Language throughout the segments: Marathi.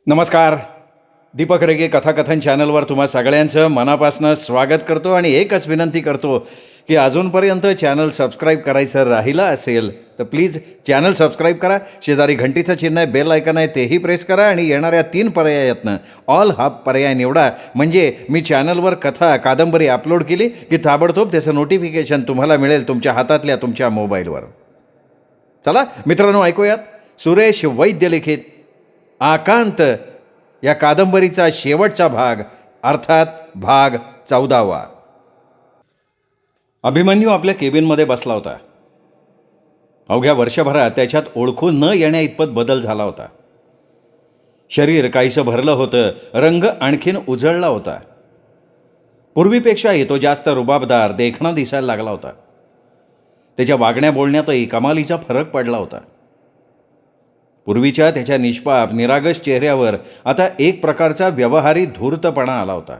नमस्कार. दीपक रेगे कथाकथन चॅनलवर तुम्हा सगळ्यांचं मनापासून स्वागत करतो आणि एकच विनंती करतो की अजूनपर्यंत चॅनल सबस्क्राईब करायचं राहिलं असेल तर प्लीज चॅनल सबस्क्राईब करा. शेजारी घंटीचं चिन्ह आहे, बेल आयकन आहे, तेही प्रेस करा आणि येणाऱ्या 3 पर्यायातनं ऑल हा पर्याय निवडा. म्हणजे मी चॅनलवर कथा कादंबरी अपलोड केली की ताबडतोब त्याचं नोटिफिकेशन तुम्हाला मिळेल तुमच्या हातातल्या तुमच्या मोबाईलवर. चला मित्रांनो, ऐकूयात सुरेश वैद्य लिखित आकांत या कादंबरीचा शेवटचा भाग, अर्थात भाग 14वा. अभिमन्यू आपल्या केबिनमध्ये बसला होता. अवघ्या वर्षभरात त्याच्यात ओळखून न येण्या इतपत बदल झाला होता. शरीर काहीसं भरलं होतं, रंग आणखीन उजळला होता. पूर्वीपेक्षाही तो जास्त रुबाबदार, देखणा दिसायला लागला होता. त्याच्या वागण्या बोलण्यातही कमालीचा फरक पडला होता. पूर्वीच्या त्याच्या निष्पाप निरागस चेहऱ्यावर आता एक प्रकारचा व्यवहारी धूर्तपणा आला होता.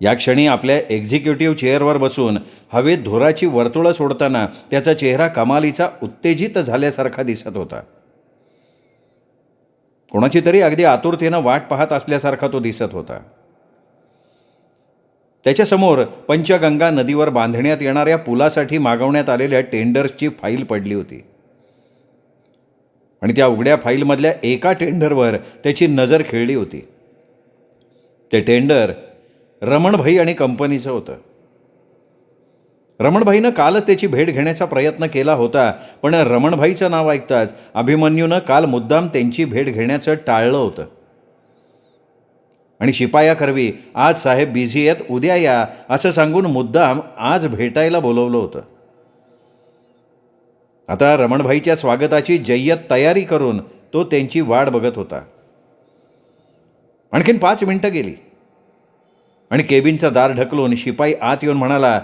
या क्षणी आपल्या एक्झिक्युटिव्ह चेअरवर बसून हवेत धुराची वर्तुळं सोडताना त्याचा चेहरा कमालीचा उत्तेजित झाल्यासारखा दिसत होता. कोणाची तरी अगदी आतुरतेनं वाट पाहत असल्यासारखा तो दिसत होता. त्याच्यासमोर पंचगंगा नदीवर बांधण्यात येणाऱ्या पुलासाठी मागवण्यात आलेल्या टेंडर्सची फाईल पडली होती आणि त्या उघड्या फाईलमधल्या एका टेंडरवर त्याची नजर खेळली होती. ते टेंडर रमणभाई आणि कंपनीचं होतं. रमणभाईनं कालच त्याची भेट घेण्याचा प्रयत्न केला होता, पण रमणभाईचं नाव ऐकताच अभिमन्यूनं काल मुद्दाम त्यांची भेट घेण्याचं टाळलं होतं आणि शिपायाकरवी आज साहेब बिझी आहेत, उद्या या असं सांगून मुद्दाम आज भेटायला बोलवलं होतं. आता रमणभाईच्या स्वागताची जय्यत तयारी करून तो त्यांची वाट बघत होता. आणखीन 5 मिनिटं गेली आणि केबिनचा दार ढकलून शिपाई आत येऊन म्हणाला,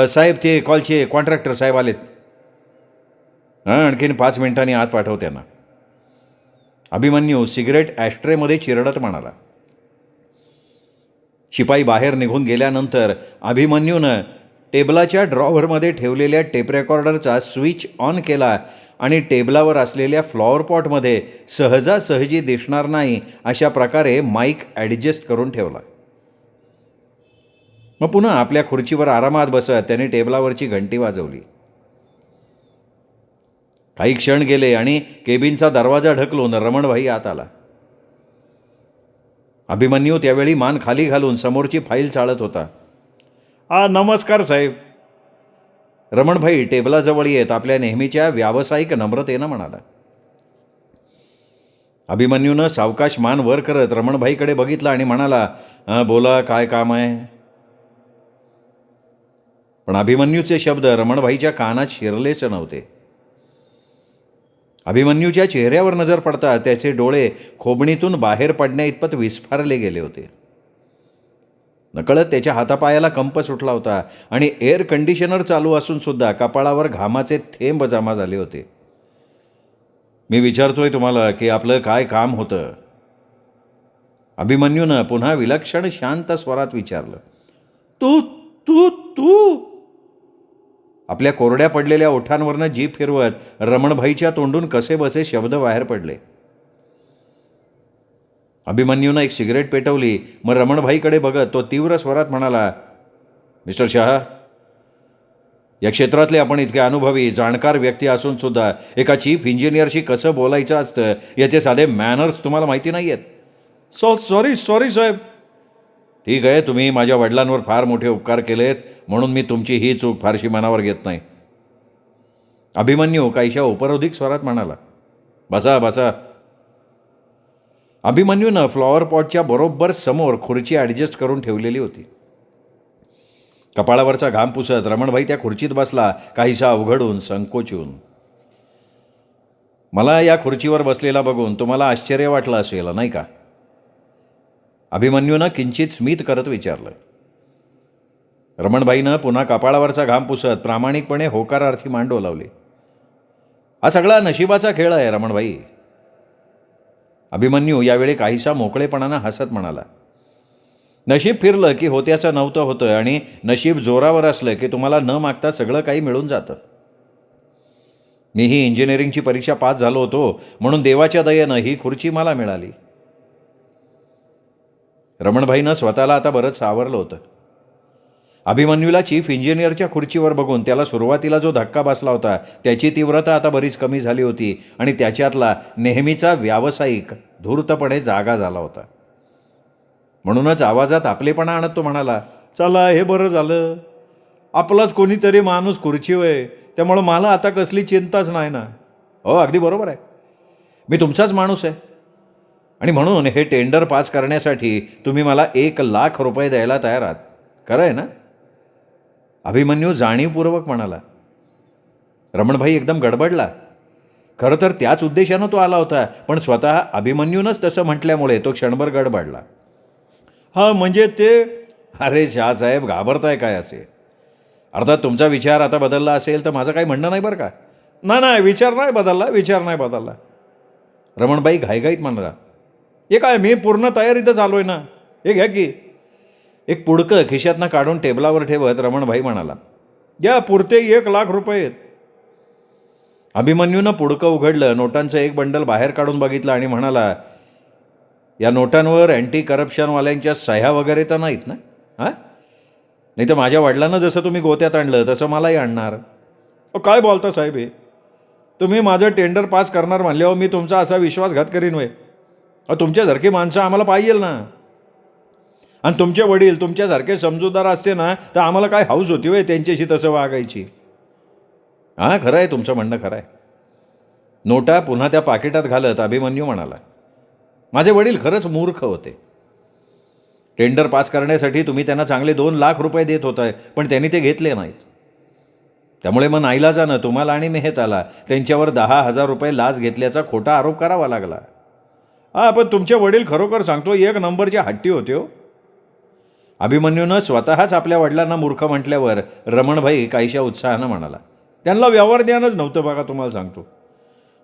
साहेब ते कॉलचे कॉन्ट्रॅक्टर साहेब आलेत. आणखीन 5 मिनिटांनी आत पाठव त्यांना. अभिमन्यू सिगरेट ॲस्ट्रेमध्ये चिरडत म्हणाला. शिपाई बाहेर निघून गेल्यानंतर अभिमन्यूनं टेबलाच्या ड्रॉवरमध्ये ठेवलेल्या टेप रेकॉर्डरचा स्विच ऑन केला आणि टेबलावर असलेल्या फ्लॉवर पॉटमध्ये सहजासहजी दिसणार नाही अशा प्रकारे माईक ॲडजस्ट करून ठेवला. मग पुन्हा आपल्या खुर्चीवर आरामात बसत त्याने टेबलावरची घंटी वाजवली. काही क्षण गेले आणि केबिनचा दरवाजा ढकलून रमणभाई आत आला. अभिमन्यू त्यावेळी मान खाली घालून समोरची फाईल चाळत होता. नमस्कार साहेब. रमणभाई टेबलाजवळ येत आपल्या नेहमीच्या व्यावसायिक नम्रतेनं म्हणाला. अभिमन्यूनं सावकाश मान वर करत रमणभाईकडे बघितलं आणि म्हणाला, बोला काय काम आहे. पण अभिमन्यूचे शब्द रमणभाईच्या कानात शिरलेच नव्हते. अभिमन्यूच्या चेहऱ्यावर नजर पडता त्याचे डोळे खोबणीतून बाहेर पडण्या इतपत विस्फारले गेले होते. नकळत त्याच्या हातापायाला कंप सुटला होता आणि एअर कंडिशनर चालू असून सुद्धा कपाळावर घामाचे थेंब जमा झाले होते. मी विचारतोय तुम्हाला की आपलं काय काम होतं. अभिमन्यूनं पुन्हा विलक्षण शांत स्वरात विचारलं. तू तू तू आपल्या कोरड्या पडलेल्या ओठांवरनं जीभ फिरवत रमणभाईच्या तोंडून कसे बसे शब्द बाहेर पडले. अभिमन्यूनं एक सिगरेट पेटवली. मग रमणभाईकडे बघत तो तीव्र स्वरात म्हणाला, मिस्टर शहा, या क्षेत्रातले आपण इतके अनुभवी जाणकार व्यक्ती असून सुद्धा एका चीफ इंजिनियरशी कसं बोलायचं असतं याचे साधे मॅनर्स तुम्हाला माहिती नाही आहेत. सॉरी साहेब. ठीक आहे, तुम्ही माझ्या वडिलांवर फार मोठे उपकार केलेत म्हणून मी तुमची ही चूक फारशी मनावर घेत नाही. अभिमन्यू काहीशा उपरोधिक स्वरात म्हणाला. बसा बसा. अभिमन्यूनं फ्लॉवर पॉटच्या बरोबर समोर खुर्ची ॲडजस्ट करून ठेवलेली होती. कपाळावरचा घाम पुसत रमणभाई त्या खुर्चीत बसला, काहीसा अवघडून संकोचून. मला या खुर्चीवर बसलेला बघून तुम्हाला आश्चर्य वाटलं असेल नाही का. अभिमन्यूनं किंचित स्मित करत विचारलं. रमणभाईनं पुन्हा कपाळावरचा घाम पुसत प्रामाणिकपणे होकारार्थी मान डोलावली. हा सगळा नशिबाचा खेळ आहे रमणभाई. अभिमन्यू यावेळी काहीसा मोकळेपणानं हसत म्हणाला. नशीब फिरलं की होत्याचं नव्हतं होतं आणि नशीब जोरावर असलं की तुम्हाला न मागता सगळं काही मिळून जातं. मीही इंजिनिअरिंगची परीक्षा पास झालो होतो, म्हणून देवाच्या दयेनं ही खुर्ची मला मिळाली. रमणभाईनं स्वतःला आता बरंच सावरलं होतं. अभिमन्यूला चीफ इंजिनियरच्या खुर्चीवर बघून त्याला सुरुवातीला जो धक्का बसला होता त्याची तीव्रता आता बरीच कमी झाली होती आणि त्याच्यातला नेहमीचा व्यावसायिक धूर्तपणे जागा झाला होता. म्हणूनच आवाजात आपलेपणा आणत तो म्हणाला, चला हे बरं झालं, आपलाच कोणीतरी माणूस खुर्चीवर आहे, त्यामुळं मला आता कसली चिंताच नाही ना. हो, अगदी बरोबर आहे, मी तुमचाच माणूस आहे आणि म्हणून हे टेंडर पास करण्यासाठी तुम्ही मला 1,00,000 रुपये द्यायला तयार आहात, खरं आहे ना? अभिमन्यू जाणीवपूर्वक म्हणाला. रमणभाई एकदम गडबडला. खरं तर त्याच उद्देशानं तो आला होता, पण स्वतः अभिमन्यूनच तसं म्हटल्यामुळे तो क्षणभर गडबडला. हां, म्हणजे ते, अरे शहासाहेब घाबरताय काय असे? अर्थात तुमचा विचार आता बदलला असेल तर माझं काही म्हणणं नाही बरं का. नाही, विचार नाही बदलला. रमणबाई घाईघाईत म्हणाला, हे काय, मी पूर्ण तयारीतच आलो आहे ना, हे घ्या की. एक पुडकं खिशातनं काढून टेबलावर ठेवत रमणभाई म्हणाला, या पुरते 1,00,000 रुपये आहेत. अभिमन्यूनं पुडकं उघडलं, नोटांचं एक बंडल बाहेर काढून बघितलं आणि म्हणाला, या नोटांवर अँटी करप्शनवाल्यांच्या सह्या वगैरे तर नाहीत ना? हां, नाही तर माझ्या वडिलांना जसं तुम्ही गोत्यात आणलं तसं मलाही आणणार. काय बोलता साहेब, हे तुम्ही माझं टेंडर पास करणार म्हणल्यावर मी तुमचा असा विश्वासघात करीन वय? तुमच्यासारखी माणसं आम्हाला पाहिजेल ना, आणि तुमचे वडील तुमच्यासारखे समजूतदार असते ना तर आम्हाला काय हाऊस होती वय त्यांच्याशी तसं वागायची? हां, खरं आहे, तुमचं म्हणणं खरं आहे. नोटा पुन्हा त्या पाकिटात घालत अभिमन्यू म्हणाला, माझे वडील खरंच मूर्ख होते. टेंडर पास करण्यासाठी तुम्ही त्यांना चांगले 2,00,000 रुपये देत होताय, पण त्यांनी ते घेतले नाहीत. त्यामुळे मग नाईलाजानं तुम्हाला आणि मेहताला त्यांच्यावर 10,000 रुपये लाच घेतल्याचा खोटा आरोप करावा लागला. हां, पण तुमचे वडील खरोखर सांगतो 1 नंबरचे हट्टी होते हो. अभिमन्यूनं स्वतःच आपल्या वडिलांना मूर्ख म्हटल्यावर रमणभाई काहीशा उत्साहानं म्हणाला, त्यांना व्यवहार ज्ञानच नव्हतं बघा, तुम्हाला सांगतो.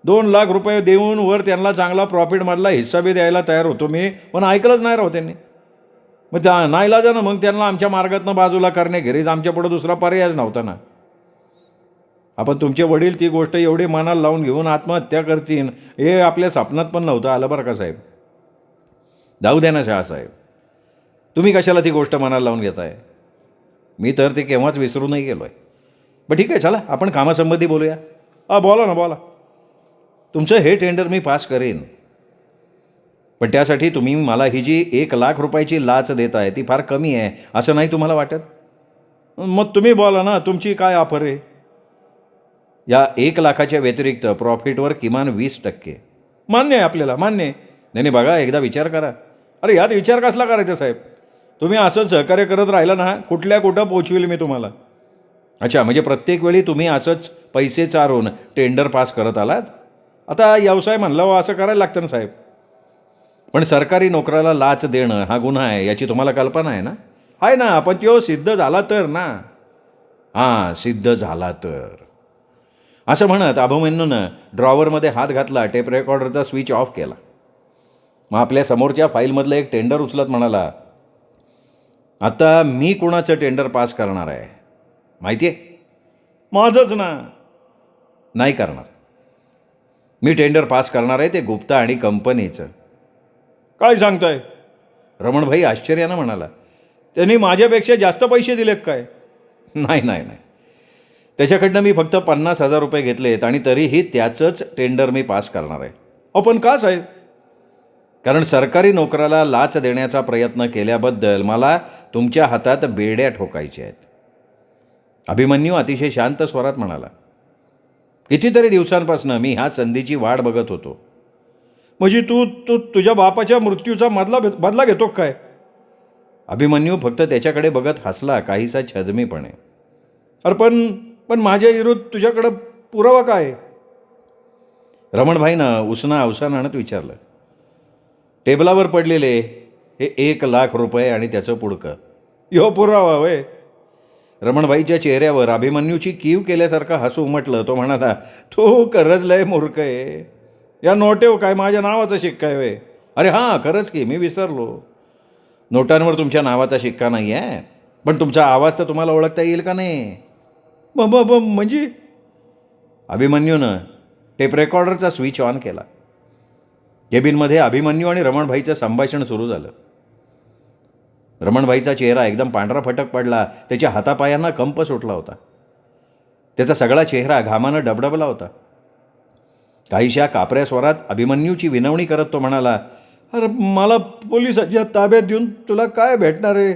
2,00,000 रुपये देऊन वर त्यांना चांगला प्रॉफिटमधला हिस्सा बी द्यायला तयार होतो मी, पण ऐकलंच नाही राहू त्यांनी. मग त्या नाईलाजानं मग त्यांना आमच्या मार्गातनं बाजूला करण्याखेरीज आमच्यापुढं दुसरा पर्यायच नव्हता ना. आपण तुमचे वडील ती गोष्ट एवढी मनाला लावून घेऊन आत्महत्या करतील हे आपल्या स्वप्नात पण नव्हतं आलं बरं का साहेब. जाऊ द्या ना शहासाहेब, तुम्ही कशाला ती गोष्ट मनाला लावून घेताय? मी तर ते केव्हाच विसरूनही गेलो आहे. बरं ठीक आहे, चला आपण कामासंबंधी बोलूया. बोला ना, बोला. तुमचं हे टेंडर मी पास करेन, पण त्यासाठी तुम्ही मला ही जी 1,00,000 रुपयाची लाच देत आहे ती फार कमी आहे असं नाही तुम्हाला वाटत? मग तुम्ही बोला ना, तुमची काय ऑफर आहे? या 1,00,000च्या व्यतिरिक्त प्रॉफिटवर किमान 20%. मान्य आहे आपल्याला, मान्य आहे. नाही बघा, एकदा विचार करा. अरे यात विचार कसला करायचा साहेब? तुम्ही असंच सहकार्य करत राहिला ना, कुठं पोचवेल मी तुम्हाला. अच्छा, म्हणजे प्रत्येक वेळी तुम्ही असंच पैसे चारून टेंडर पास करत आलात? आता व्यवसाय म्हणलं असं करायला लागतं ना साहेब. पण सरकारी नोकराला लाच देणं हा गुन्हा आहे याची तुम्हाला कल्पना आहे ना? आहे ना, पण तो सिद्ध झाला तर ना. हां, सिद्ध झाला तर. असं म्हणत अभिमन्यूनं ड्रॉवरमध्ये हात घातला, टेप रेकॉर्डरचा स्विच ऑफ केला. मग आपल्या समोरच्या फाईलमधलं एक टेंडर उचलत म्हणाला, आता मी कोणाचं टेंडर पास करणार आहे माहिती आहे? माझंच ना. नाही करणार. मी टेंडर पास करणार आहे ते गुप्ता आणि कंपनीचं. काय सांगताय? रमणभाई आश्चर्यानं म्हणाला, त्यांनी माझ्यापेक्षा जास्त पैसे दिले काय? नाही, त्याच्याकडनं मी फक्त 50,000 रुपये घेतलेत आणि तरीही त्याचंच टेंडर मी पास करणार आहे. पण का साहेब? कारण सरकारी नोकराला लाच देण्याचा प्रयत्न केल्याबद्दल मला तुमच्या हातात बेड्या ठोकायच्या आहेत. अभिमन्यू अतिशय शांत स्वरात म्हणाला, कितीतरी दिवसांपासून मी ह्या संधीची वाट बघत होतो. म्हणजे तू तुझ्या बापाच्या मृत्यूचा बदला घेतो काय? अभिमन्यू फक्त त्याच्याकडे बघत हसला, काहीसा छदमीपणे. अरे पण माझ्या विरुद्ध तुझ्याकडं पुरावा काय? रमणभाईनं उसना अवसान आणत विचारलं. टेबलावर पडलेले हे 1,00,000 रुपये आणि त्याचं पुडकं, ह्यो पुरावा वय? रमणभाईच्या चेहऱ्यावर अभिमन्यूची कीव केल्यासारखं हसू उमटलं. तो म्हणाला, तो खरंच लय मूर्ख आहे. या नोटेव काय माझ्या नावाचा शिक्का आहे वय? अरे हां, खरंच की, मी विसरलो. नोटांवर तुमच्या नावाचा शिक्का नाही आहे, पण तुमचा आवाज तर तुम्हाला ओळखता येईल का नाही? म्हणजे अभिमन्यूनं टेप रेकॉर्डरचा स्विच ऑन केला. केबिनमध्ये अभिमन्यू आणि रमणभाईचं संभाषण सुरू झालं. रमणभाईचा चेहरा एकदम पांढरा फटक पडला. त्याच्या हातापायांना कंप सुटला होता. त्याचा सगळा चेहरा घामानं डबडबला होता. काहीशा कापऱ्या स्वरात अभिमन्यूची विनवणी करत तो म्हणाला, अरे मला पोलिसाच्या ताब्यात देऊन तुला काय भेटणार आहे?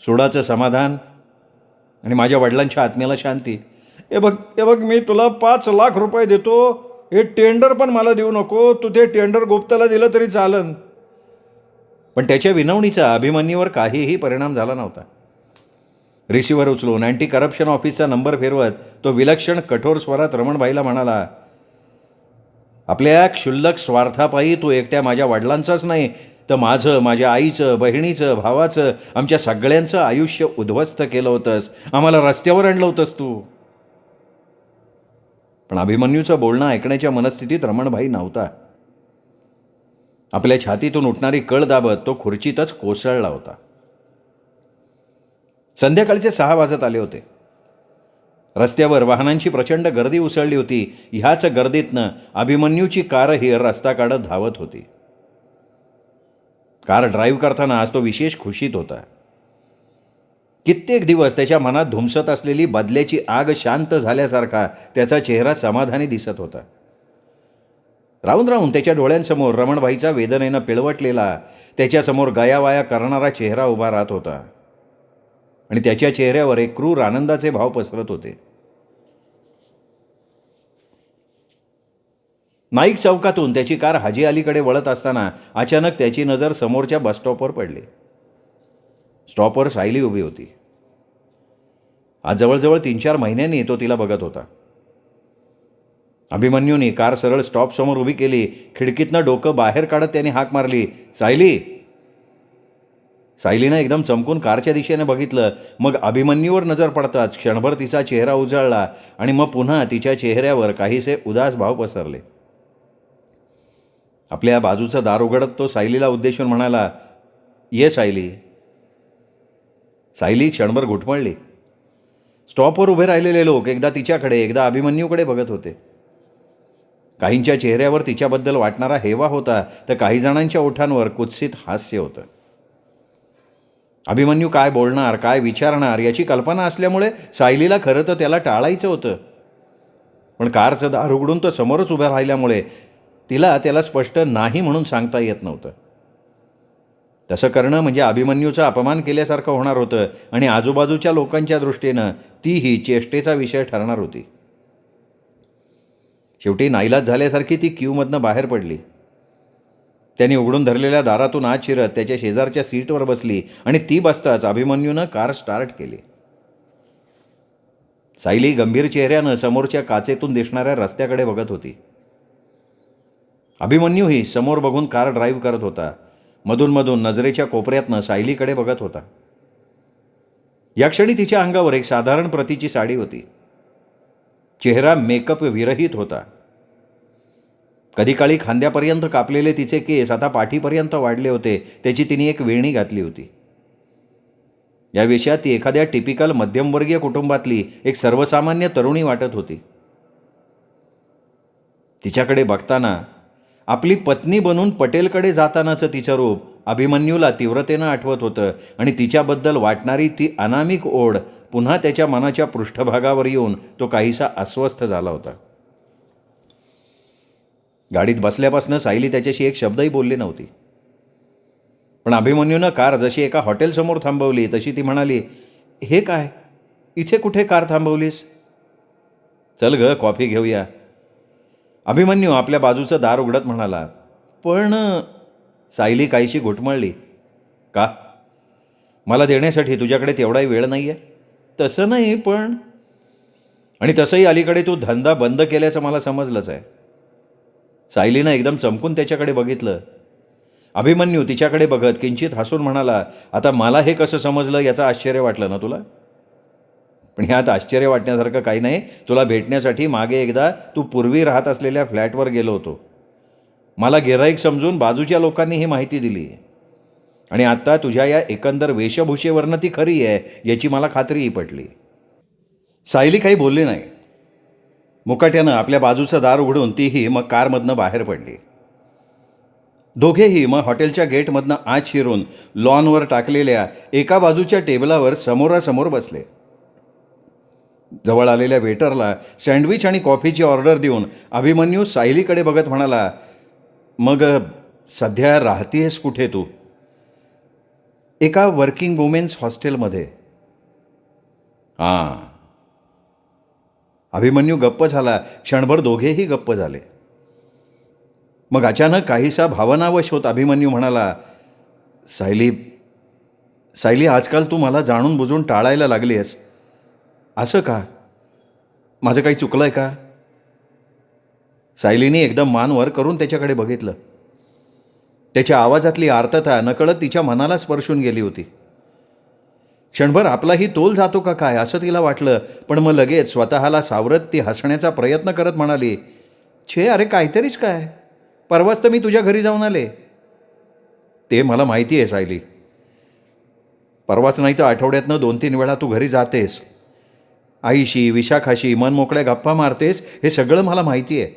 सुडाचं समाधान आणि माझ्या वडिलांच्या आत्म्याला शांती. हे बघ मी तुला 5 लाख रुपये देतो. हे टेंडर पण मला देऊ नको. तू ते टेंडर गुप्ताला दिलं तरी चालन. पण त्याच्या विनवणीचा अभिमन्यूवर काहीही परिणाम झाला नव्हता. रिसिव्हर उचलून अँटी करप्शन ऑफिसचा नंबर फिरवत तो विलक्षण कठोर स्वरात रमणभाईला म्हणाला, आपल्या क्षुल्लक स्वार्थापायी तू एकट्या माझ्या वडिलांचाच नाही तर माझं, माझ्या आईचं, बहिणीचं, भावाचं, आमच्या सगळ्यांचं आयुष्य उद्ध्वस्त केलं होतंस. आम्हाला रस्त्यावर आणलं होतंस तू. पण अभिमन्यूचं बोलणं ऐकण्याच्या मनस्थितीत रमणभाई नव्हता. आपल्या छातीतून उठणारी कळ दाबत तो खुर्चीतच कोसळला होता. संध्याकाळचे 6 वाजत आले होते. रस्त्यावर वाहनांची प्रचंड गर्दी उसळली होती. ह्याच गर्दीतनं अभिमन्यूची कारही रस्ता काढत धावत होती. कार ड्राईव्ह करताना आज तो विशेष खुशीत होता. कित्येक दिवस त्याच्या मनात धुमसत असलेली बदल्याची आग शांत झाल्यासारखा त्याचा चेहरा समाधानी दिसत होता. राहून राहून त्याच्या डोळ्यांसमोर रमणभाईचा वेदनेनं पिळवटलेला, त्याच्यासमोर गयावाया करणारा चेहरा उभा राहत होता आणि त्याच्या चेहऱ्यावर एक क्रूर आनंदाचे भाव पसरत होते. नाईक चौकातून त्याची कार हाजी अलीकडे वळत असताना अचानक त्याची नजर समोरच्या बसस्टॉपवर पडली. स्टॉपवर सायली उभी होती. आज जवळजवळ 3-4 महिन्यांनी तो तिला बघत होता. अभिमन्यूने कार सरळ स्टॉपसमोर उभी केली. खिडकीतनं डोकं बाहेर काढत त्याने हाक मारली, सायली. सायलीनं एकदम चमकून कारच्या दिशेने बघितलं. मग अभिमन्यूवर नजर पडताच क्षणभर तिचा चेहरा उजळला आणि मग पुन्हा तिच्या चेहऱ्यावर काहीसे उदास भाव पसरले. आपल्या बाजूचं दार उघडत तो सायलीला उद्देशून म्हणाला, ये सायली. सायली क्षणभर घुटमळली. स्टॉपवर उभे राहिलेले लोक एकदा तिच्याकडे एकदा अभिमन्यूकडे बघत होते. काहींच्या चेहऱ्यावर तिच्याबद्दल वाटणारा हेवा होता तर काही जणांच्या ओठांवर कुत्सित हास्य होतं. अभिमन्यू काय बोलणार, काय विचारणार याची कल्पना असल्यामुळे सायलीला खरं तर त्याला टाळायचं होतं. पण कारचं दार उघडून तो समोरच उभ्या राहिल्यामुळे तिला त्याला स्पष्ट नाही म्हणून सांगता येत नव्हतं. तसं करणं म्हणजे अभिमन्यूचा अपमान केल्यासारखं होणार होतं आणि आजूबाजूच्या लोकांच्या दृष्टीनं तीही चेष्टेचा विषय ठरणार होती. शेवटी नाईलाज झाल्यासारखी ती क्यूमधनं बाहेर पडली. त्यांनी उघडून धरलेल्या दारातून आत शिरत त्याच्या शेजारच्या सीटवर बसली आणि ती बसताच अभिमन्यूनं कार स्टार्ट केली. सायली गंभीर चेहऱ्यानं समोरच्या काचेतून दिसणाऱ्या रस्त्याकडे बघत होती. अभिमन्यूही समोर बघून कार ड्राईव्ह करत होता. मधून नजरेच्या कोपऱ्यातनं सायलीकडे बघत होता. या क्षणी तिच्या अंगावर एक साधारण प्रतीची साडी होती. चेहरा मेकअप विरहित होता. कधी काळी खांद्यापर्यंत कापलेले तिचे केस आता पाठीपर्यंत वाढले होते. त्याची तिने एक वेणी घातली होती. या वेशात ती एखाद्या टिपिकल मध्यमवर्गीय कुटुंबातली एक सर्वसामान्य तरुणी वाटत होती. तिच्याकडे बघताना आपली पत्नी बनून पटेलकडे जातानाचं तिचं रूप अभिमन्यूला तीव्रतेनं आठवत होतं आणि तिच्याबद्दल वाटणारी ती अनामिक ओढ पुन्हा त्याच्या मनाच्या पृष्ठभागावर येऊन तो काहीसा अस्वस्थ झाला होता. गाडीत बसल्यापासून सायली त्याच्याशी एक शब्दही बोलली नव्हती. पण अभिमन्यूनं कार जशी एका हॉटेलसमोर थांबवली तशी ती म्हणाली, हे काय, इथे कुठे कार थांबवलीस? चल ग, कॉफी घेऊया. अभिमन्यू आपल्या बाजूचं दार उघडत म्हणाला. पण सायली काहीशी घुटमळली. का? मला देण्यासाठी तुझ्याकडे तेवढाही वेळ नाही आहे? तसं नाही, पण आणि तसंही अलीकडे तू धंदा बंद केल्याचं मला समजलंच आहे. सायलीनं एकदम चमकून त्याच्याकडे बघितलं. अभिमन्यू तिच्याकडे बघत किंचित हसून म्हणाला, आता मला हे कसं समजलं याचं आश्चर्य वाटलं ना तुला? पण ह्यात आश्चर्य वाटण्यासारखं काही नाही. तुला भेटण्यासाठी मागे एकदा तू पूर्वी राहत असलेल्या फ्लॅटवर गेलो होतो. मला गिऱ्हाईक समजून बाजूच्या लोकांनी ही माहिती दिली आणि आत्ता तुझ्या या एकंदर वेशभूषेवरनं ती खरी आहे याची मला खात्रीही पटली. सायली काही बोलली नाही. मुकाट्यानं आपल्या बाजूचं दार उघडून तीही मग कारमधनं बाहेर पडली. दोघेही मग हॉटेलच्या गेटमधनं आत शिरून लॉनवर टाकलेल्या एका बाजूच्या टेबलावर समोरासमोर बसले. जवळ आलेल्या वेटरला सँडविच आणि कॉफीची ऑर्डर देऊन अभिमन्यू सायलीकडे बघत म्हणाला, मग सध्या राहतेस कुठे तू? एका वर्किंग वुमेन्स हॉस्टेलमध्ये. हां. अभिमन्यू गप्प झाला. क्षणभर दोघेही गप्प झाले. मग अचानक काहीसा भावनावश होत अभिमन्यू म्हणाला, सायली, आजकाल तू मला जाणून बुजून टाळायला लागली आहेस. असं का? माझं काही चुकलं आहे का? सायलीने एकदम मान वर करून त्याच्याकडे बघितलं. त्याच्या आवाजातली आर्तता नकळत तिच्या मनाला स्पर्शून गेली होती. क्षणभर आपलाही तोल जातो का काय असं तिला वाटलं, पण मग लगेच स्वतःला सावरत ती हसण्याचा प्रयत्न करत म्हणाली, अरे काहीतरीच काय, परवाच तर मी तुझ्या घरी जाऊन आले. ते मला माहिती आहे सायली. परवाच नाही तर आठवड्यातनं 2-3 वेळा तू घरी जातेस. आईशी, विशाखाशी मनमोकळ्या गप्पा मारतेस, हे सगळं मला माहिती आहे.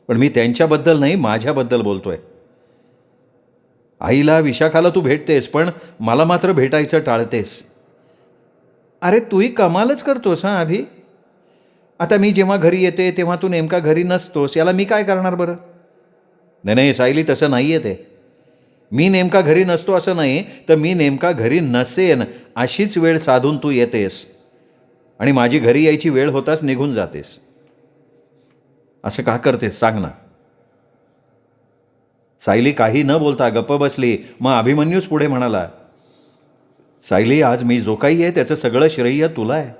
पण मी त्यांच्याबद्दल नाही, माझ्याबद्दल बोलतोय. आईला, विशाखाला तू भेटतेस, पण मला मात्र भेटायचं टाळतेस. अरे तूही कमालच करतोस हां अभि. आता मी जेव्हा घरी येते तेव्हा तू नेमका घरी नसतोस, याला मी काय करणार बरं? नाही सायली, तसं नाही आहे ते. मी नेमका घरी नसतो असं नाही, तर मी नेमका घरी नसेन अशीच वेळ साधून तू येतेस आणि माझी घरी यायची वेळ होताच निघून जातेस. असं का करतेस सांग ना. सायली काही न बोलता गप्प बसली. मग अभिमन्यूच पुढे म्हणाला, सायली, आज मी जो काही आहे त्याचं सगळं श्रेय तुला आहे.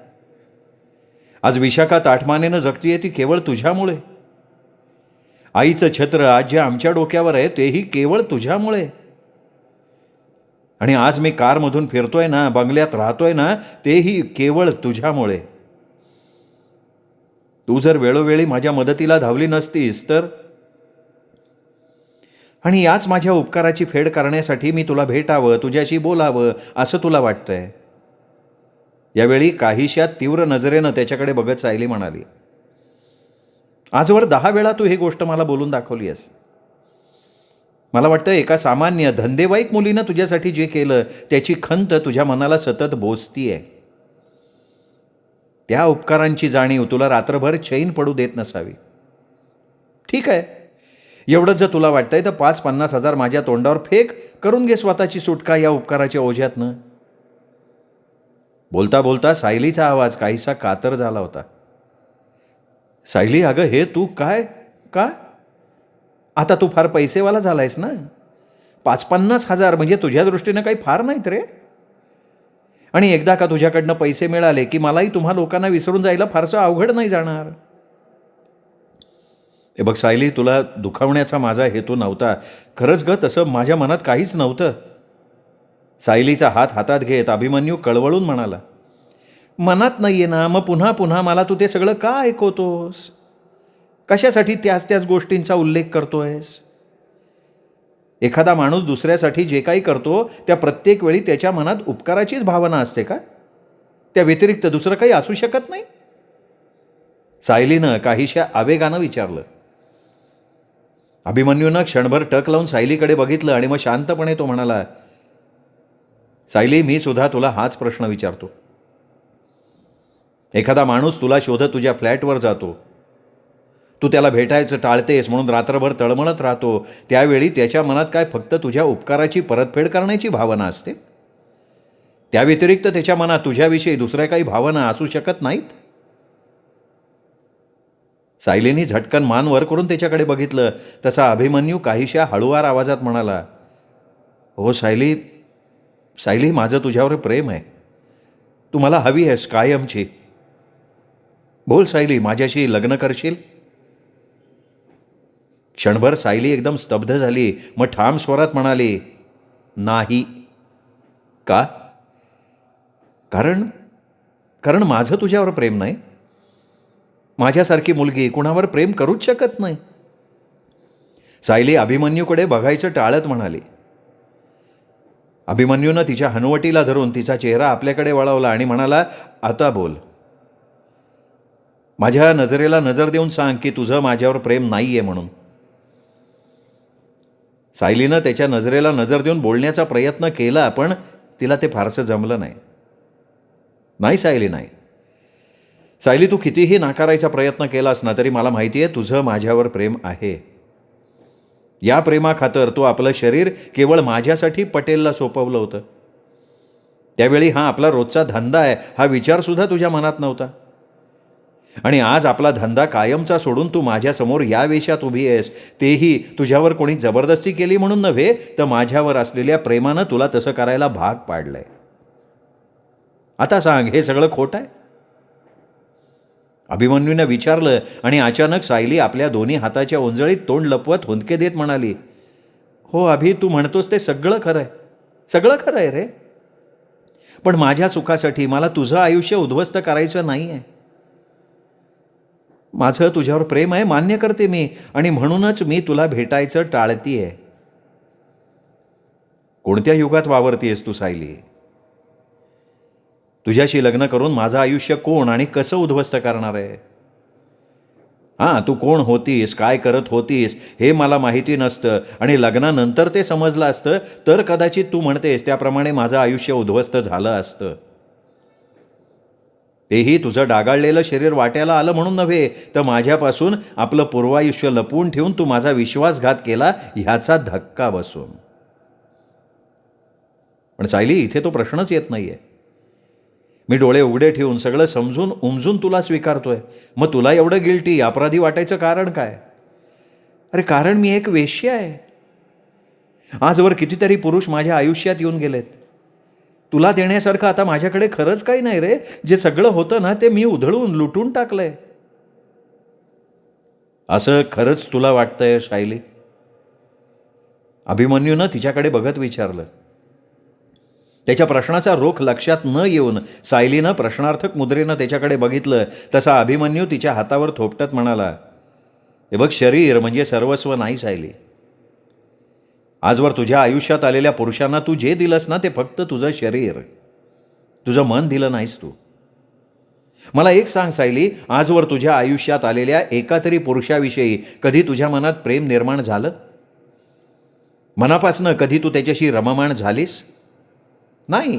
आज विशाखा ताठमानेनं जगतीये ती केवळ तुझ्यामुळे. आईचं छत्र आज जे आमच्या डोक्यावर आहे तेही केवळ तुझ्यामुळे. आणि आज मी कारमधून फिरतोय ना, बंगल्यात राहतोय ना, तेही केवळ तुझ्यामुळे. तू जर वेळोवेळी माझ्या मदतीला धावली नसतीस तर. आणि याच माझ्या उपकाराची फेड करण्यासाठी मी तुला भेटावं, तुझ्याशी बोलावं असं तुला वाटतंय. यावेळी काहीशा तीव्र नजरेनं त्याच्याकडे बघत सायली म्हणाली, आजवर 10 वेळा तू ही गोष्ट मला बोलून दाखवली आहेस. मला वाटतं एका सामान्य धंदेवाईक मुलीनं तुझ्यासाठी जे केलं त्याची खंत तुझ्या मनाला सतत बोचतीये. त्या उपकारांची जाणीव तुला रात्रभर चैन पडू देत नसावी. ठीक आहे, एवढंच जर तुला वाटतंय तर 5-50 हजार माझ्या तोंडावर फेक, करून घे स्वतःची सुटका या उपकाराच्या ओझ्यातनं. बोलता बोलता सायलीचा आवाज काहीसा कातर झाला होता. सायली, अगं हे तू काय? का? आता तू फार पैसेवाला झालायस ना. 5-50 हजार म्हणजे तुझ्या दृष्टीनं काही फार नाहीत रे. आणि एकदा का तुझ्याकडनं पैसे मिळाले की मलाही तुम्हा लोकांना विसरून जायला फारसं अवघड नाही जाणार. हे बघ सायली, तुला दुखावण्याचा माझा हेतू नव्हता. खरंच ग, तसं माझ्या मनात काहीच नव्हतं. सायलीचा हात हातात घेत अभिमन्यू कळवळून म्हणाला, मनात नाही आहे ना, मग पुन्हा पुन्हा मला तू ते सगळं का ऐकवतोस? कशासाठी त्याच गोष्टींचा उल्लेख करतोयस? एखादा माणूस दुसऱ्यासाठी जे काही करतो त्या प्रत्येक वेळी त्याच्या मनात उपकाराचीच भावना असते का? त्या व्यतिरिक्त दुसरं काही असू शकत नाही? सायलीनं काहीशा आवेगानं विचारलं. अभिमन्यूनं क्षणभर टक लावून सायलीकडे बघितलं आणि मग शांतपणे तो म्हणाला, सायली, मी सुद्धा तुला हाच प्रश्न विचारतो. एखादा माणूस तुला शोधत तुझ्या फ्लॅटवर जातो. तू त्याला भेटायचं टाळतेस म्हणून रात्रभर तळमळत राहतो. त्यावेळी त्याच्या मनात काय फक्त तुझ्या उपकाराची परतफेड करण्याची भावना असते? त्या व्यतिरिक्त त्याच्या मनात तुझ्याविषयी दुसऱ्या काही भावना असू शकत नाहीत? सायलीने झटकन मान वर करून त्याच्याकडे बघितलं. तसा अभिमन्यू काहीशा हळुवार आवाजात म्हणाला, हो सायली, माझं तुझ्यावर प्रेम आहे. तू मला हवी आहेस कायमची. बोल सायली, माझ्याशी लग्न करशील? क्षणभर सायली एकदम स्तब्ध झाली. मग ठाम स्वरात म्हणाली, नाही. का? कारण माझं तुझ्यावर प्रेम नाही. माझ्यासारखी मुलगी कुणावर प्रेम करूच शकत नाही. सायली अभिमन्यूकडे बघायचं टाळत म्हणाली. अभिमन्यूनं तिच्या हनुवटीला धरून तिचा चेहरा आपल्याकडे वळवला आणि म्हणाला, आता बोल. माझ्या नजरेला नजर देऊन सांग की तुझं माझ्यावर प्रेम नाही आहे म्हणून. सायलीनं त्याच्या नजरेला नजर देऊन बोलण्याचा प्रयत्न केला, पण तिला ते फारसं जमलं नाही. नाही सायली, नाही. सायली, तू कितीही नाकारायचा प्रयत्न केलास ना तरी मला माहिती आहे तुझं माझ्यावर प्रेम आहे. या प्रेमाखातर तू आपलं शरीर केवळ माझ्यासाठी पटेलला सोपवलं होतं. त्यावेळी हा आपला रोजचा धंदा आहे हा विचारसुद्धा तुझ्या मनात नव्हता. आणि आज आपला धंदा कायमचा सोडून तू माझ्यासमोर या वेशात उभी आहेस, तेही तुझ्यावर कोणी जबरदस्ती केली म्हणून नव्हे, तर माझ्यावर असलेल्या प्रेमानं तुला तसं करायला भाग पाडलंय. आता सांग, हे सगळं खोटं आहे? अभिमन्यूनं विचारलं आणि अचानक सायली आपल्या दोन्ही हाताच्या ओंजळीत तोंड लपवत हुंदके देत म्हणाली, हो अभि, तू म्हणतोस ते सगळं खरं आहे, सगळं खरं आहे रे. पण माझ्या सुखासाठी मला तुझं आयुष्य उद्ध्वस्त करायचं नाही आहे. माझं तुझ्यावर प्रेम आहे, मान्य करते मी, आणि म्हणूनच मी तुला भेटायचं टाळतीये. कोणत्या युगात वावरतीयस तू सायली? तुझ्याशी लग्न करून माझं आयुष्य कोण आणि कसं उद्ध्वस्त करणार आहे? हां, तू कोण होतीस, काय करत होतीस हे मला माहिती नसतं, आणि लग्नानंतर ते समजलं असतं तर कदाचित तू म्हणतेस त्याप्रमाणे माझं आयुष्य उद्ध्वस्त झालं असतं. तेही तुझं डागाळलेलं शरीर वाट्याला आलं म्हणून नव्हे, तर माझ्यापासून आपलं पूर्वायुष्य लपवून ठेवून तू माझा विश्वासघात केला ह्याचा धक्का बसून. पण सायली, इथे तो प्रश्नच येत नाही आहे. मी डोळे उघडे ठेवून सगळं समजून उमजून तुला स्वीकारतोय, मग तुला एवढं गिल्टी अपराधी वाटायचं कारण काय? अरे कारण मी एक वेश्या आहे. आजवर कितीतरी पुरुष माझ्या आयुष्यात येऊन गेलेत. तुला देण्यासारखं आता माझ्याकडे खरंच काही नाही रे. जे सगळं होतं ना ते मी उधळून लुटून टाकलंय. असं खरंच तुला वाटतंय सायली? अभिमन्यूनं तिच्याकडे बघत विचारलं. त्याच्या प्रश्नाचा रोख लक्षात न येऊन सायलीनं प्रश्नार्थक मुद्रेनं त्याच्याकडे बघितलं. तसा अभिमन्यू तिच्या हातावर थोपटत म्हणाला, हे बघ, शरीर म्हणजे सर्वस्व नाही सायली. आजवर तुझ्या आयुष्यात आलेल्या पुरुषांना तू जे दिलंस ना ते फक्त तुझं शरीर, तुझं मन दिलं नाहीस तू. मला एक सांग सायली, आजवर तुझ्या आयुष्यात आलेल्या एका तरी पुरुषाविषयी कधी तुझ्या मनात प्रेम निर्माण झालं? मनापासनं कधी तू त्याच्याशी रममाण झालीस? नाही.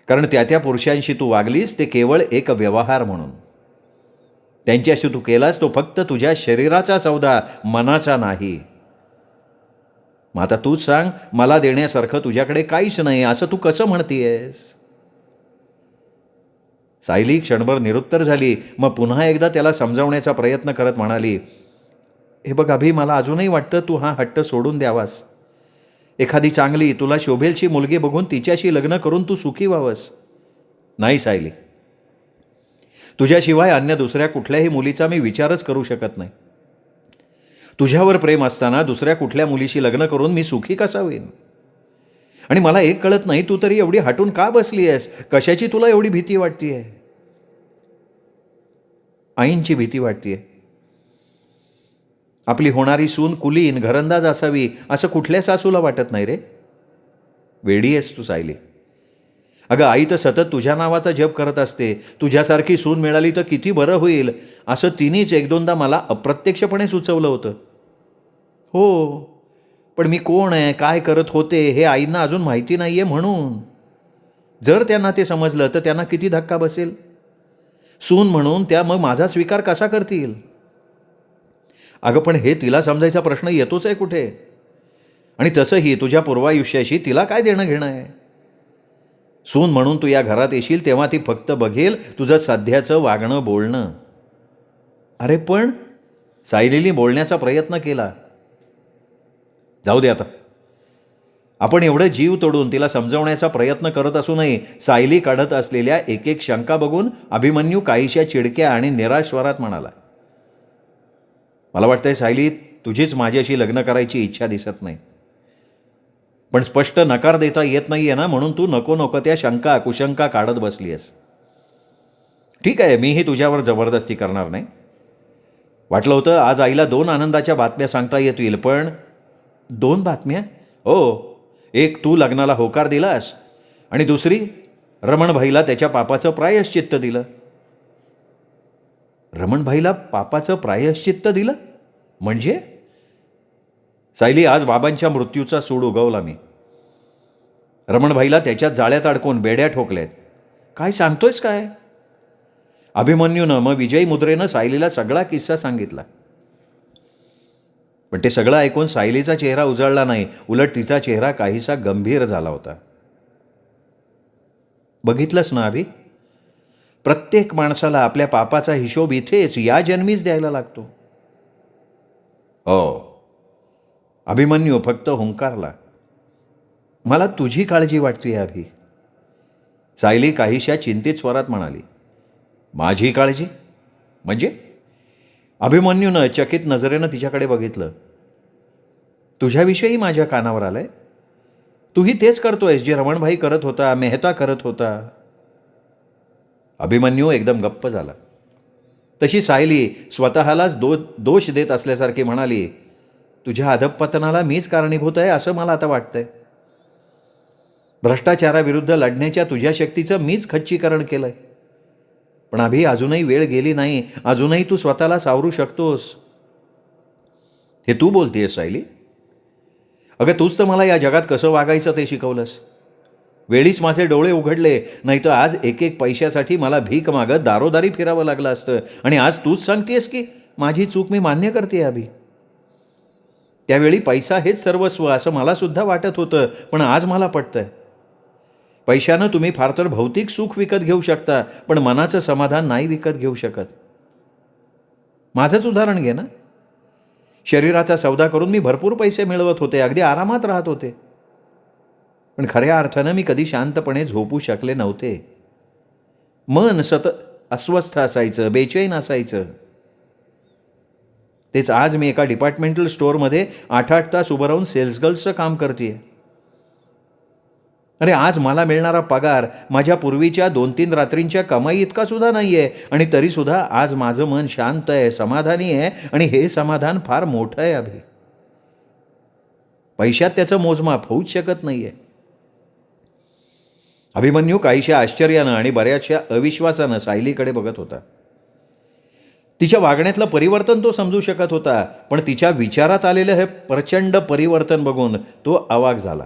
कारण त्या पुरुषांशी तू वागलीस ते केवळ एक व्यवहार म्हणून. त्यांच्याशी तू केलास तो फक्त तुझ्या शरीराचा सौदा, मनाचा नाही. मग आता तूच सांग, मला देण्यासारखं तुझ्याकडे काहीच नाही असं तू कसं म्हणतीयस? सायली क्षणभर निरुत्तर झाली. मग पुन्हा एकदा त्याला समजावण्याचा प्रयत्न करत म्हणाली, हे बघ अभि, मला अजूनही वाटतं तू हा हट्ट सोडून द्यावास. एखादी चांगली तुला शोभेलची मुलगी बघून तिच्याशी लग्न करून तू सुखी व्हावंस. नाही सायली, तुझ्याशिवाय अन्य दुसऱ्या कुठल्याही मुलीचा मी विचारच करू शकत नाही. तुझ्यावर प्रेम असताना दुसऱ्या कुठल्या मुलीशी लग्न करून मी सुखी कसा होईन? आणि मला एक कळत नाही, तू तरी एवढी हटून का बसली आहेस? कशाची तुला एवढी भीती वाटतेय? आईंची भीती वाटतेय. आपली होणारी सून कुलीन घरंदाज असावी असं कुठल्या सासूला वाटत नाही रे. वेडी आहेस तू सायली. अगं, आई तर सतत तुझ्या नावाचा जप करत असते. तुझ्यासारखी सून मिळाली तर किती बरं होईल असं तिनेच एक दोनदा मला अप्रत्यक्षपणे सुचवलं होतं. हो, पण मी कोण आहे, काय करत होते हे आईंना अजून माहिती नाही आहे म्हणून. जर त्यांना ते समजलं तर त्यांना किती धक्का बसेल. सून म्हणून त्या मग माझा स्वीकार कसा करतील? अगं, पण हे तिला समजायचा प्रश्न येतोच आहे कुठे? आणि तसंही तुझ्या पूर्वायुष्याशी तिला काय देणं घेणं आहे? सून म्हणून तू या घरात येशील तेव्हा ती फक्त बघेल तुझं सध्याचं वागणं बोलणं. अरे पण, सायलीने बोलण्याचा प्रयत्न केला. जाऊ दे आता. आपण एवढं जीव तोडून तिला समजवण्याचा प्रयत्न करत असूनही सायली काढत असलेल्या एक एक शंका बघून अभिमन्यू काहीशा चिडक्या आणि निराश स्वरात म्हणाला, मला वाटतंय सायली, तुझीच माझ्याशी लग्न करायची इच्छा दिसत नाही. पण स्पष्ट नकार देता येत नाही आहे ना, म्हणून तू नको नको त्या शंका कुशंका काढत बसली आहेस. ठीक आहे, मीही तुझ्यावर जबरदस्ती करणार नाही. वाटलं होतं आज आईला 2 आनंदाच्या बातम्या सांगता येतील, पण 2 बातम्या? हो, एक तू लग्नाला होकार दिलास आणि दुसरी रमणभाईला त्याच्या पापाचं प्रायश्चित्त दिलं. रमणभाईला पापाचं प्रायश्चित्त दिलं म्हणजे? सायली, आज बाबांच्या मृत्यूचा सूड उगवला मी. रमणभाईला त्याच्या जाळ्यात अडकून बेड्या ठोकल्यात. काय सांगतोयस काय? अभिमन्यूनं मग विजयी मुद्रेनं सायलीला सगळा किस्सा सांगितला. पण ते सगळं ऐकून सायलीचा चेहरा उजळला नाही, उलट तिचा चेहरा काहीसा गंभीर झाला होता. बघितलंस ना अभि, प्रत्येक माणसाला आपल्या पापाचा हिशोब इथेच या जन्मीच द्यायला लागतो. हो. अभिमन्यू फक्त हुंकारला. मला तुझी काळजी वाटते अभि. सायली काहीशा चिंतित स्वरात म्हणाली. माझी काळजी म्हणजे? अभिमन्यूनं चकित नजरेनं तिच्याकडे बघितलं. तुझ्याविषयी माझ्या कानावर आलंय. तूही तेच करतोयस जे रमणभाई करत होता, मेहता करत होता. अभिमन्यू एकदम गप्प झाला. तशी सायली स्वतःलाच दोष देत असल्यासारखी म्हणाली, तुझ्या अधःपतनाला मीच कारणीभूत आहे असं मला आता वाटतंय. भ्रष्टाचाराविरुद्ध लढण्याच्या तुझ्या शक्तीचं मीच खच्चीकरण केलंय. पण अभि, अजूनही वेळ गेली नाही. अजूनही तू स्वतःला सावरू शकतोस. हे तू बोलतेयस सायली? अगं, तूच तर मला या जगात कसं वागायचं ते शिकवलंस. वेळीच माझे डोळे उघडले, नाही तर आज एक एक पैशासाठी मला भीक मागत दारोदारी फिरावं लागलं असतं. आणि आज तूच सांगतेस की माझी चूक मी मान्य करते अभि. त्यावेळी पैसा हेच सर्वस्व असं मला सुद्धा वाटत होतं, पण आज मला पटतंय. पैशानं तुम्ही फार तर भौतिक सुख विकत घेऊ शकता, पण मनाचं समाधान नाही विकत घेऊ शकत. माझंच उदाहरण घे ना. शरीराचा सौदा करून मी भरपूर पैसे मिळवत होते, अगदी आरामात राहत होते, पण खऱ्या अर्थानं मी कधी शांतपणे झोपू शकले नव्हते. मन सतत अस्वस्थ असायचं, बेचैन असायचं. तेच आज मी एका डिपार्टमेंटल स्टोअरमध्ये 8-8 तास उभं राहून सेल्स गर्ल्सचं काम करते. अरे, आज मला मिळणारा पगार माझ्या पूर्वीच्या 2-3 रात्रींच्या कमाई इतका सुद्धा नाही आहे. आणि तरीसुद्धा आज माझं मन शांत आहे, समाधानी आहे. आणि हे समाधान फार मोठं आहे अभि. पैशात त्याचं मोजमाप होऊच शकत नाही आहे. अभिमन्यू काहीशा आश्चर्यानं आणि बऱ्याचशा अविश्वासानं सायलीकडे बघत होता. तिच्या वागण्यातलं परिवर्तन तो समजू शकत होता, पण तिच्या विचारात आलेलं हे प्रचंड परिवर्तन बघून तो अवाक झाला.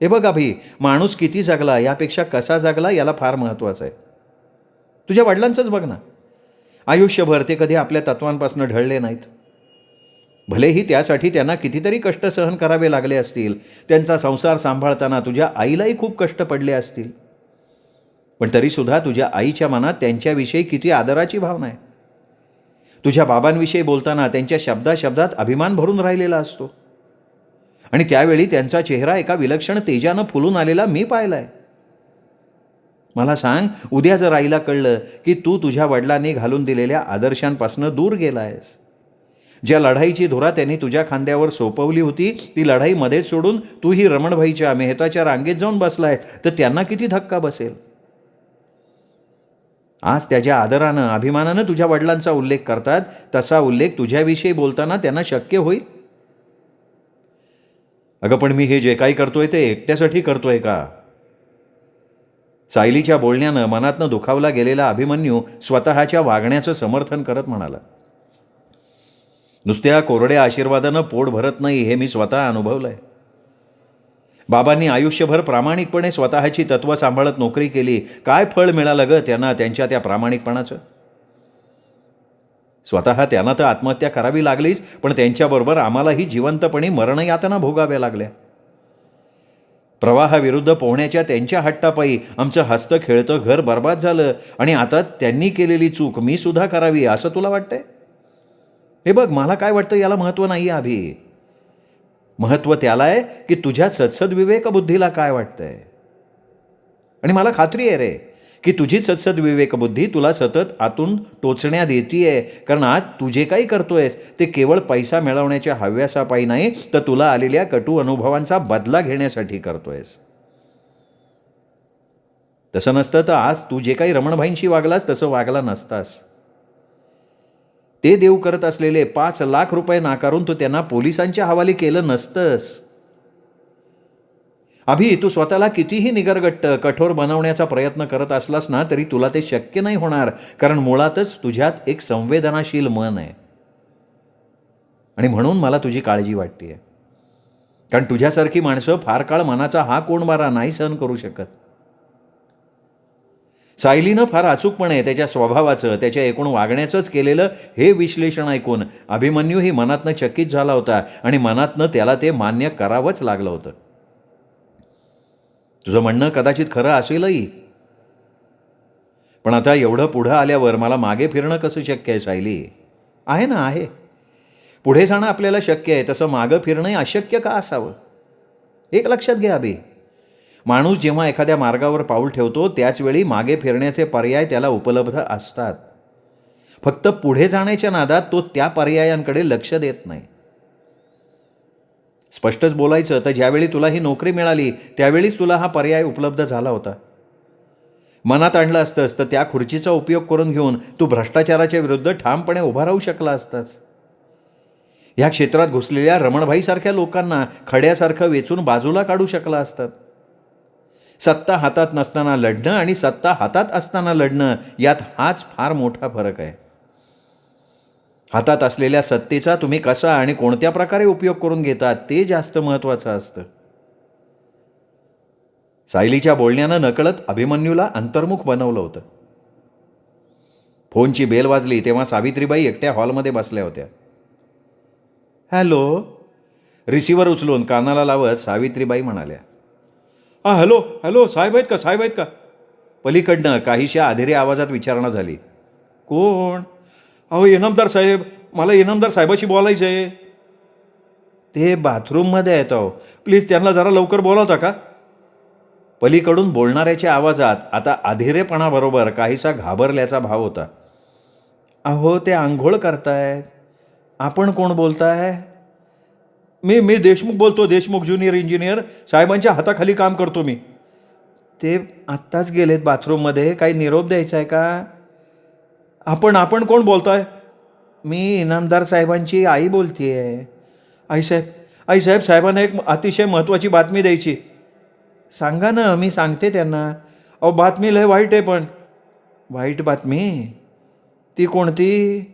हे बघ अभि, माणूस किती जगला यापेक्षा कसा जगला याला फार महत्त्वाचं आहे. तुझ्या वडिलांचंच बघ ना. आयुष्यभर ते कधी आपल्या तत्वांपासून ढळले नाहीत. भलेही त्यासाठी त्यांना कितीतरी कष्ट सहन करावे लागले असतील. त्यांचा संसार सांभाळताना तुझ्या आईलाही खूप कष्ट पडले असतील, पण तरीसुद्धा तुझ्या आईच्या मनात त्यांच्याविषयी किती आदराची भावना आहे. तुझ्या बाबांविषयी बोलताना त्यांच्या शब्दात अभिमान भरून राहिलेला असतो. आणि त्यावेळी त्यांचा चेहरा एका विलक्षण तेजानं फुलून आलेला मी पाहिलाय. मला सांग, उद्या जर आईला कळलं की तू तुझ्या वडिलांनी घालून दिलेल्या आदर्शांपासून दूर गेलायस, ज्या लढाईची धुरा त्यांनी तुझ्या खांद्यावर सोपवली होती ती लढाई मध्येच सोडून तू ही रमणभाईच्या मेहताच्या रांगेत जाऊन बसलाय, तर त्यांना किती धक्का बसेल. आज त्याच्या आदरानं, अभिमानानं तुझ्या वडिलांचा उल्लेख करतात, तसा उल्लेख तुझ्याविषयी बोलताना त्यांना शक्य होईल? अगं, पण मी हे जे काही करतोय ते एकट्यासाठी करतोय का? सायलीच्या बोलण्यानं मनातनं दुखावला गेलेला अभिमन्यू स्वतःच्या वागण्याचं समर्थन करत म्हणाला, नुसत्या कोरड्या आशीर्वादानं पोट भरत नाही, हे मी स्वतः अनुभवलंय. बाबांनी आयुष्यभर प्रामाणिकपणे स्वतःची तत्त्व सांभाळत नोकरी केली. काय फळ मिळालं गं त्यांना त्यांच्या त्या प्रामाणिकपणाचं? स्वतः त्यांना तर आत्महत्या करावी लागलीच, पण त्यांच्याबरोबर आम्हालाही जिवंतपणे मरणयातना भोगाव्या लागल्या. प्रवाहाविरुद्ध पोहण्याच्या त्यांच्या हट्टापायी आमचं हसतं खेळतं घर बर्बाद झालं. आणि आता त्यांनी केलेली चूक मी सुद्धा करावी असं तुला वाटतंय? हे बघ, मला काय वाटतं याला महत्त्व नाही आहे अभि. महत्त्व त्याला आहे की तुझ्या सत्सद बुद्धीला काय वाटतंय. आणि मला खात्री आहे रे की तुझी सत्सद बुद्धी तुला सतत आतून टोचण्यात येते. कारण आज तू जे काही करतोयस ते केवळ पैसा मिळवण्याच्या हव्यासापायी नाही, तर तुला आलेल्या कटू अनुभवांचा बदला घेण्यासाठी करतोयस. तसं नसतं तर आज तू जे काही रमणभाईंशी वागलास तसं वागला नसतास. ते देव करत असलेले 5 लाख रुपये नाकारून तू त्यांना पोलिसांच्या हवाली केलं नसतंस. अभि, तू स्वतःला कितीही निगरगट्ट कठोर बनवण्याचा प्रयत्न करत असलास ना तरी तुला ते शक्य नाही होणार, कारण मुळातच तुझ्यात एक संवेदनाशील मन आहे. आणि म्हणून मला तुझी काळजी वाटते. कारण तुझ्यासारखी माणसं फार काळ मनाचा हा कोंडमारा नाही सहन करू शकत. सायलीनं फार अचूकपणे त्याच्या स्वभावाचं, त्याच्या एकूण वागण्याचंच केलेलं हे विश्लेषण ऐकून अभिमन्यूही मनातनं चकित झाला होता आणि मनातनं त्याला ते मान्य करावंच लागलं होतं. तुझं म्हणणं कदाचित खरं असेलही, पण आता एवढं पुढं आल्यावर मला मागे फिरणं कसं शक्य आहे सायली? आहे ना, आहे. पुढे जाणं आपल्याला शक्य आहे, तसं मागं फिरणं अशक्य का असावं? एक लक्षात घ्या अभि, माणूस जेव्हा एखाद्या मार्गावर पाऊल ठेवतो त्याचवेळी मागे फिरण्याचे पर्याय त्याला उपलब्ध असतात. फक्त पुढे जाण्याच्या नादात तो त्या पर्यायांकडे लक्ष देत नाही. स्पष्टच बोलायचं तर ज्यावेळी तुला ही नोकरी मिळाली त्यावेळीच तुला हा पर्याय उपलब्ध झाला होता. मनात आणलं असतंस तर त्या खुर्चीचा उपयोग करून घेऊन तू भ्रष्टाचाराच्या विरुद्ध ठामपणे उभा राहू शकला असतास. ह्या क्षेत्रात घुसलेल्या रमणभाईसारख्या लोकांना खड्यासारखं वेचून बाजूला काढू शकला असतात. सत्ता हातात नसताना लढणं आणि सत्ता हातात असताना लढणं यात हाच फार मोठा फरक आहे. हातात असलेल्या सत्तेचा तुम्ही कसा आणि कोणत्या प्रकारे उपयोग करून घेतात ते जास्त महत्त्वाचं असतं. सायलीच्या बोलण्यानं नकळत अभिमन्यूला अंतर्मुख बनवलं होतं. फोनची बेल वाजली तेव्हा सावित्रीबाई एकट्या हॉलमध्ये बसल्या होत्या. हॅलो, रिसिव्हर उचलून कानाला लावत सावित्रीबाई म्हणाल्या. हां, हॅलो हॅलो, साहेब आहेत का, साहेब आहेत का? पलीकडनं काहीशा अधेरी आवाजात विचारणा झाली. कोण? अहो, इनामदार साहेब, मला इनामदार साहेबाशी बोलायचं आहे. ते बाथरूममध्ये आहेत अहो, प्लीज त्यांना जरा लवकर बोलावता का? पलीकडून बोलणाऱ्याच्या आवाजात आता अधीरेपणाबरोबर काहीसा घाबरल्याचा भाव होता. अहो, ते आंघोळ करतायत. आपण कोण बोलताय? मी देशमुख बोलतो, देशमुख ज्युनियर इंजिनियर. साहेबांच्या हाताखाली काम करतो मी. ते आत्ताच गेलेत बाथरूममध्ये. काही निरोप द्यायचा आहे का? आपण कोण बोलताय? मी इनामदार साहेबांची आई बोलतीये. आईसाहेब, साहेबांना एक अतिशय महत्त्वाची बातमी द्यायची. सांगा ना, मी सांगते त्यांना. अहो, बातमी लय वाईट आहे. पण वाईट बातमी? ती कोणती?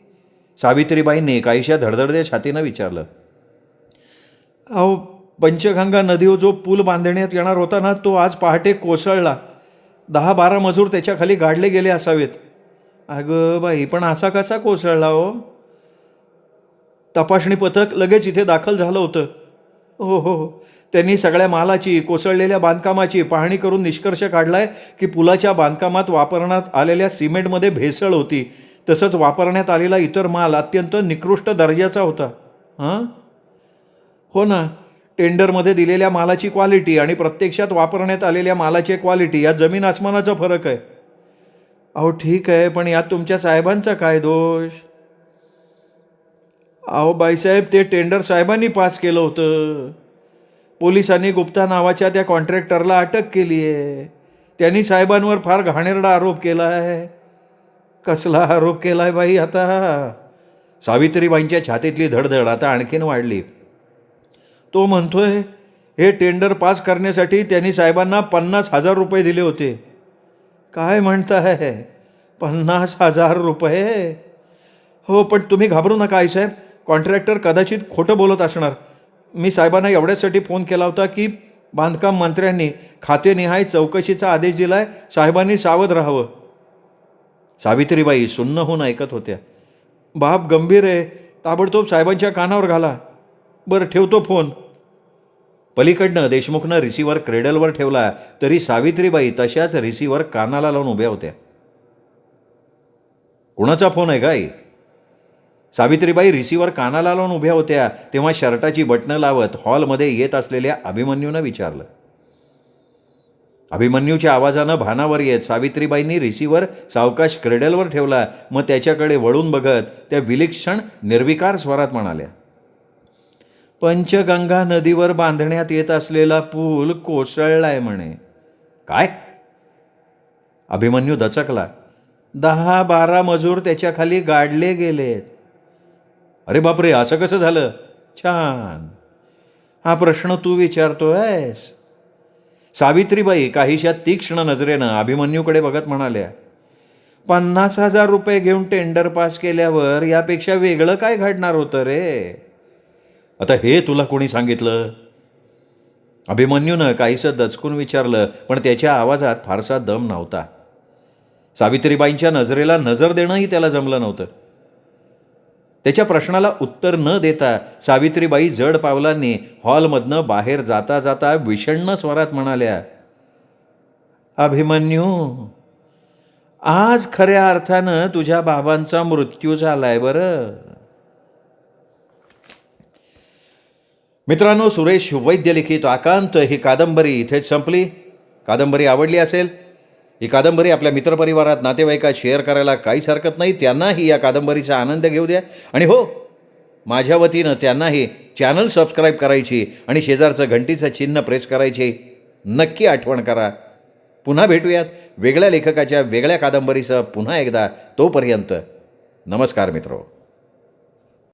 सावित्रीबाईंनी काहीशा धडधडत्या छातीनं विचारलं. अहो, पंचगंगा नदीवर जो पूल बांधण्यात येणार होता ना, तो आज पहाटे कोसळला. 10-12 मजूर त्याच्याखाली गाडले गेले असावेत. अगं बाई, पण असा कसा कोसळला हो? तपासणी पथक लगेच इथे दाखल झालं होतं. हो, त्यांनी सगळ्या मालाची, कोसळलेल्या बांधकामाची पाहणी करून निष्कर्ष काढलाय की पुलाच्या बांधकामात वापरण्यात आलेल्या सिमेंटमध्ये भेसळ होती. तसंच वापरण्यात आलेला इतर माल अत्यंत निकृष्ट दर्जाचा होता. हां, हो ना. टेंडरमध्ये दिलेल्या मालाची क्वालिटी आणि प्रत्यक्षात वापरण्यात आलेल्या मालाची क्वालिटी यात जमीन आसमानाचा फरक आहे. अहो, ठीक आहे, पण यात तुमच्या साहेबांचा काय दोष? अहो बाईसाहेब, ते टेंडर साहेबांनी पास केलं होतं. पोलिसांनी गुप्ता नावाच्या त्या कॉन्ट्रॅक्टरला अटक केली आहे. त्यांनी साहेबांवर फार घाणेरडा आरोप केला आहे. कसला आरोप केला आहे बाई आता? सावित्रीबाईंच्या छातीतली धडधड आता आणखीन वाढली. तो म्हणतोय हे टेंडर पास करण्यासाठी त्यांनी साहेबांना 50,000 रुपये दिले होते. काय म्हणताय? 50,000 रुपये? हो, पण तुम्ही घाबरू नका आईसाहेब. कॉन्ट्रॅक्टर कदाचित खोटं बोलत असणार. मी साहेबांना एवढ्यासाठी फोन केला होता की बांधकाम मंत्र्यांनी खातेनिहाय चौकशीचा आदेश दिलाय. साहेबांनी सावध राहावं. सावित्रीबाई सुन्न होऊन ऐकत होत्या. बाप गंभीर आहे. ताबडतोब साहेबांच्या कानावर घाला. बरं, ठेवतो फोन. पलीकडनं देशमुखनं रिसिव्हर क्रेडलवर ठेवला तरी सावित्रीबाई तशाच रिसिव्हर कानाला लावून उभ्या होत्या. कुणाचा फोन आहे काय? सावित्रीबाई रिसिव्हर कानाला लावून उभ्या होत्या तेव्हा शर्टाची बटणं लावत हॉलमध्ये येत असलेल्या अभिमन्यूनं विचारलं. अभिमन्यूच्या आवाजानं भानावर येत सावित्रीबाईंनी रिसिव्हर सावकाश क्रेडलवर ठेवला. मग त्याच्याकडे वळून बघत त्या विलक्षण निर्विकार स्वरात म्हणाल्या. पंचगंगा नदीवर बांधण्यात येत असलेला पूल कोसळलाय म्हणे. काय? अभिमन्यू दचकला. 10-12 मजूर त्याच्याखाली गाडले गेलेत. अरे बापरे, असं कसं झालं? छान, हा प्रश्न तू विचारतोयस. सावित्रीबाई काहीशा तीक्ष्ण नजरेनं अभिमन्यूकडे बघत म्हणाल्या, 50,000 रुपये घेऊन टेंडर पास केल्यावर यापेक्षा वेगळं काय घडणार होतं रे? आता हे तुला कोणी सांगितलं? अभिमन्यूनं काहीसं दचकून विचारलं, पण त्याच्या आवाजात फारसा दम नव्हता. सावित्रीबाईंच्या नजरेला नजर देणंही त्याला जमलं नव्हतं. त्याच्या प्रश्नाला उत्तर न देता सावित्रीबाई जड पावलांनी हॉलमधनं बाहेर जाता जाता विषण्ण स्वरात म्हणाल्या, अभिमन्यू, आज खऱ्या अर्थानं तुझ्या बाबांचा मृत्यू झालाय बरं. मित्रांनो, सुरेश वैद्य लिखित आकांत ही कादंबरी इथेच संपली. कादंबरी आवडली असेल, ही कादंबरी आपल्या मित्रपरिवारात, नातेवाईकात शेअर करायला काहीच हरकत नाही. त्यांनाही या कादंबरीचा आनंद घेऊ द्या. आणि हो, माझ्या वतीनं त्यांनाही चॅनल सबस्क्राईब करायची आणि शेजारचं घंटीचं चिन्ह प्रेस करायची नक्की आठवण करा. पुन्हा भेटूयात वेगळ्या लेखकाच्या वेगळ्या कादंबरीसह पुन्हा एकदा. तोपर्यंत नमस्कार मित्रो.